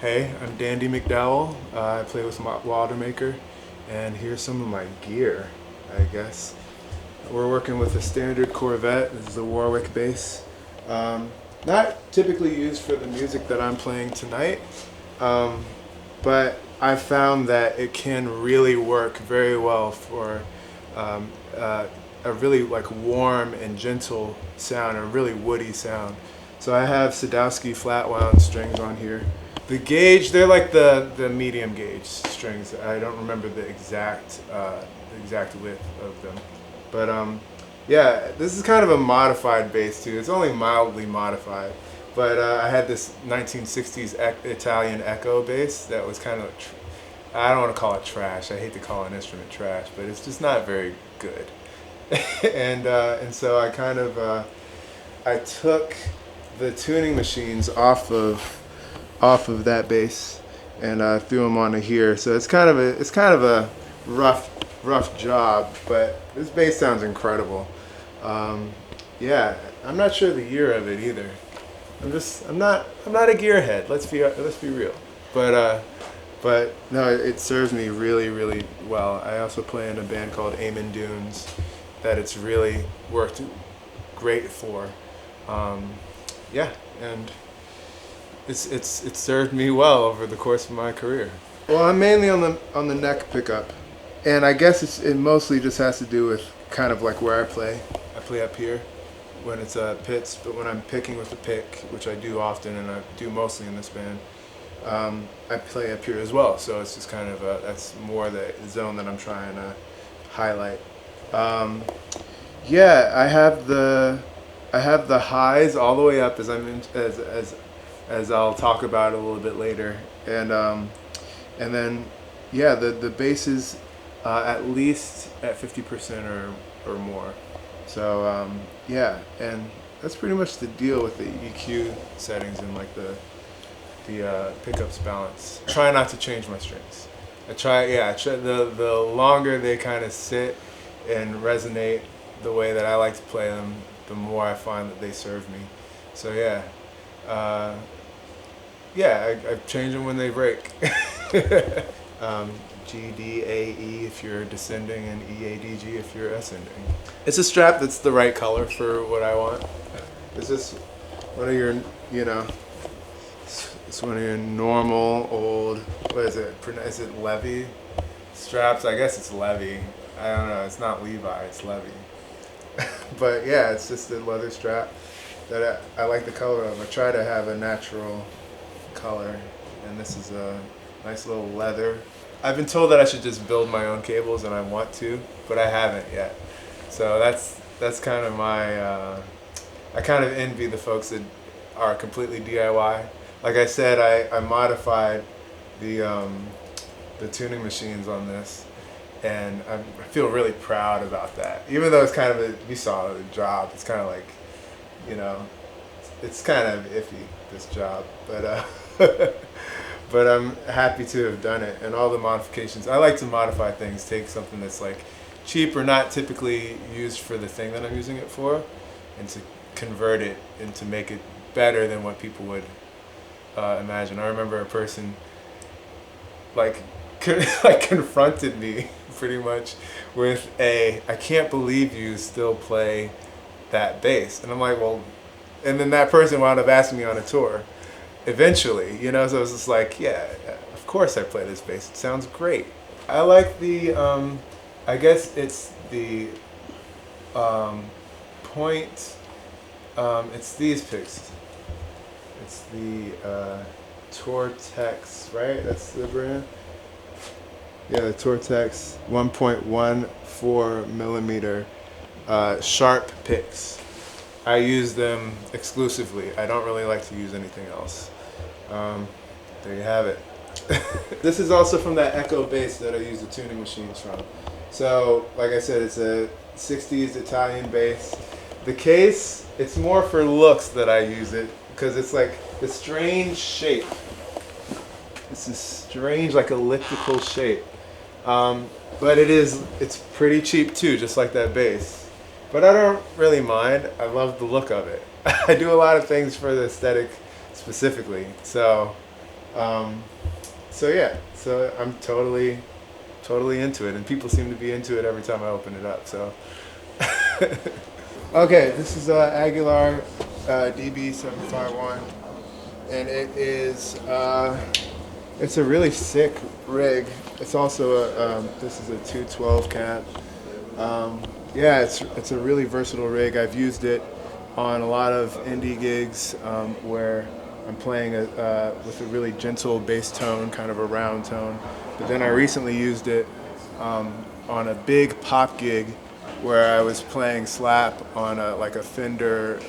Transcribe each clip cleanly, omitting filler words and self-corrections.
Hey, I'm Dandy McDowell. I play with Wildermaker, and here's some of my gear, I guess. We're working with a standard Corvette. This is a Warwick bass. Um, Not typically used for the music that I'm playing tonight, um, but I found that it can really work very well for um, uh, a really like warm and gentle sound, a really woody sound. So I have Sadowski flat wound strings on here. The gauge, they're like the medium gauge strings. I don't remember the exact width of them, but yeah, this is kind of a modified bass too. It's only mildly modified, but I had this 1960s Italian Echo bass that was kind of, I don't want to call it trash. I hate to call an instrument trash, but it's just not very good. And so I took the tuning machines off of that bass and threw them onto here. So it's kind of a rough job, but this bass sounds incredible. Yeah, I'm not sure the year of it either. I'm not a gearhead. Let's be real. But no, it serves me really well. I also play in a band called Amen Dunes that it's really worked great for. Yeah, and it's served me well over the course of my career. Well, I'm mainly on the neck pickup, and I guess it mostly just has to do with kind of like where I play. I play up here when it's pits, but when I'm picking with the pick, which I do often and I do mostly in this band, I play up here as well. So it's just kind of that's more the zone that I'm trying to highlight. Yeah, I have the highs all the way up as I'll talk about a little bit later, and then yeah, the bass is at least at 50% or more. So yeah, and that's pretty much the deal with the EQ settings and like the pickups balance. Try not to change my strings. I try the longer they kind of sit and resonate the way that I like to play them, the more I find that they serve me. So yeah. I change them when they break. G, D, A, E if you're descending, and E, A, D, G if you're ascending. It's a strap that's the right color for what I want. Is this one of your, it's one of your normal old, what is it? Is it Levy straps? I guess it's Levy. I don't know. It's not Levi. It's Levy. But yeah, it's just a leather strap that I like the color of. I try to have a natural color, and this is a nice little leather. I've been told that I should just build my own cables, and I want to, but I haven't yet. So that's kind of my. I kind of envy the folks that are completely DIY. Like I said, I modified the tuning machines on this, and I feel really proud about that. Even though it's kind of you saw the job, it's kind of like, it's kind of iffy, this job, but but I'm happy to have done it, and all the modifications. I like to modify things, take something that's like cheap or not typically used for the thing that I'm using it for, and to convert it and to make it better than what people would imagine. I remember a person like confronted me pretty much with I can't believe you still play that bass. And I'm like, well, and then that person wound up asking me on a tour eventually, so it was just like, yeah, of course I play this bass. It sounds great. I like the, I guess it's the point, it's these picks. It's the Tortex, right? That's the brand? Yeah, the Tortex 1.14 millimeter sharp picks. I use them exclusively. I don't really like to use anything else. There you have it. This is also from that Echo bass that I use the tuning machines from. So, like I said, it's a 60s Italian bass. The case, it's more for looks that I use it, because it's like the strange shape. It's a strange, like elliptical shape. But it's pretty cheap too, just like that bass. But I don't really mind. I love the look of it. I do a lot of things for the aesthetic specifically. So Um, so yeah, so I'm totally into it, and people seem to be into it every time I open it up. So okay, this is Aguilar DB751, and it's a really sick rig. It's also this is a 212 cap. Yeah, it's a really versatile rig. I've used it on a lot of indie gigs where I'm playing with a really gentle bass tone, kind of a round tone. But then I recently used it on a big pop gig where I was playing slap on a Fender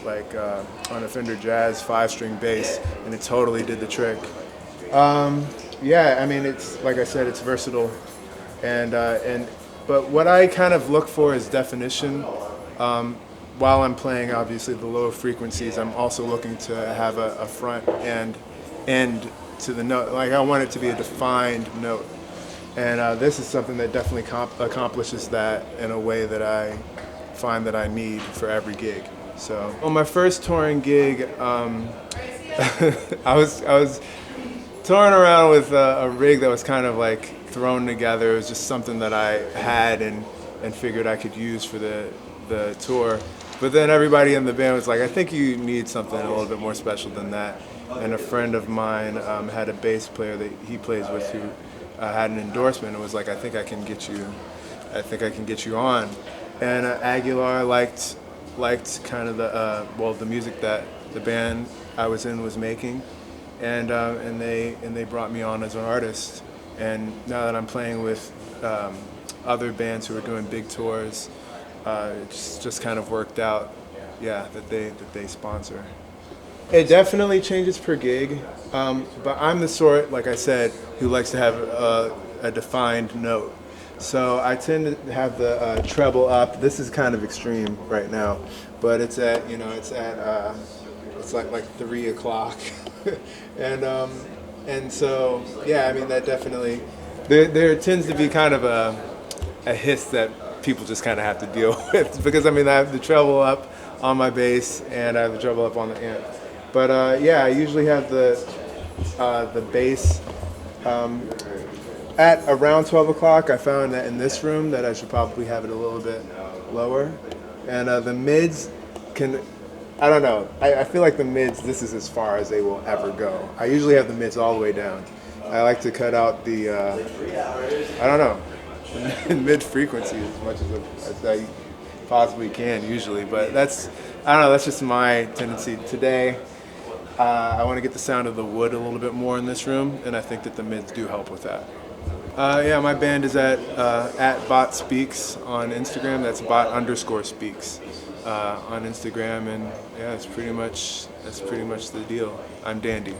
on a Fender Jazz 5-string bass, and it totally did the trick. Yeah, I mean, it's like I said, it's versatile, and but what I kind of look for is definition. While I'm playing, obviously, the lower frequencies, I'm also looking to have a front and end to the note. Like, I want it to be a defined note. And this is something that definitely accomplishes that in a way that I find that I need for every gig. So, on my first touring gig, I was touring around with a rig that was kind of like thrown together. It was just something that I had and figured I could use for the tour. But then everybody in the band was like, I think you need something a little bit more special than that. And a friend of mine had a bass player that he plays with who had an endorsement and was like, I think I can get you on. And Aguilar liked kind of the music that the band I was in was making, and they brought me on as an artist. And now that I'm playing with other bands who are doing big tours, it's just kind of worked out, yeah, that they sponsor. It definitely changes per gig, but I'm the sort, like I said, who likes to have a defined note. So I tend to have the treble up. This is kind of extreme right now, but it's like 3 o'clock, and so yeah, I mean that definitely there tends to be kind of a hiss that people just kind of have to deal with because I mean I have the treble up on my bass and I have the treble up on the amp. But yeah, I usually have the bass at around 12 o'clock. I found that in this room that I should probably have it a little bit lower. And the mids can, I don't know, I feel like the mids, this is as far as they will ever go. I usually have the mids all the way down. I like to cut out the, I don't know, mid frequency as much as I possibly can usually. But I don't know, that's just my tendency. Today, I want to get the sound of the wood a little bit more in this room, and I think that the mids do help with that. Yeah, my band is at Bot Speaks on Instagram. That's bot_speaks on Instagram, and yeah, that's pretty much the deal. I'm Dandy.